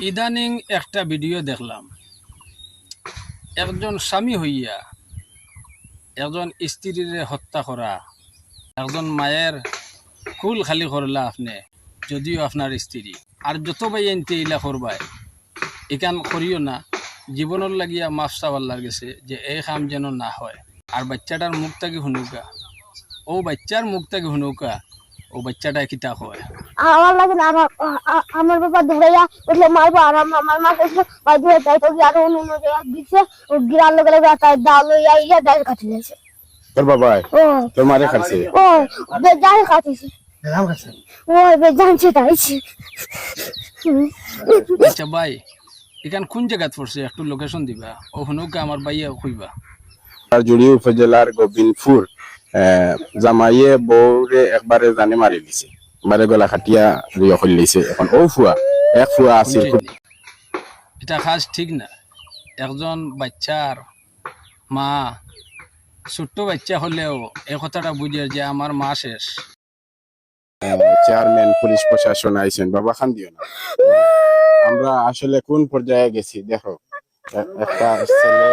ইদানিং একটা ভিডিও দেখলাম, একজন স্বামী হইয়া একজন স্ত্রীরে হত্যা করা, একজন মায়ের কুল খালি করলা আপনি, যদিও আপনার স্ত্রী। আর যত ভাই এনতে ইলা করবাই এখান করিও না, জীবনের লাগিয়া মাফ চাওয়ার গেছে যে এই কাম যেন না হয়। আর বাচ্চাটার মুখ থাকি শুনুকা, ও বাচ্চার মুখ থাকি শুনুকা, ও বাচ্চাটা কিতা হয়। আমার লাগে না, আমার বাবা ধরেয়া উঠলে মারবো। আর আমার মা কইছিল ভাই ধরে তাই তো আর অন্য দিছে, ও গিরার লগে লগে তাই দাল লইয়া ইয়া ডাল কাটি দিয়েছে। তোর বাবা ও তোর মারে খাইছে? ও ডাল কাটিছে, ডাল কাটছে, ও জানছে তাইছে। আচ্ছা ভাই, এখান কোন জায়গাত পড়ছে একটু লোকেশন দিবা, ও শুনুকা আমার বাইয়া কইবা। জুড়ি উপজেলার গোবিন্দপুর জামাইয়ে বউরে একবারে জানে মারি দিছে, বারে গলা খাটিয়া লইয়া খুললিছে। এখন ও ফুয়া এক ফুয়া আছে। বুঝছেন? এটা কাজ ঠিক না। একজন বাচ্চার মা, ছোট্ট বাচ্চা হলেও এই কথাটা বুঝে যে আমার মা শেষ। চেয়ারম্যান পুলিশ প্রশাসন আইছেন, বাবা খান দিও না। আমরা আসলে কোন পর্যায়ে গেছি দেখো, একটা ছেলে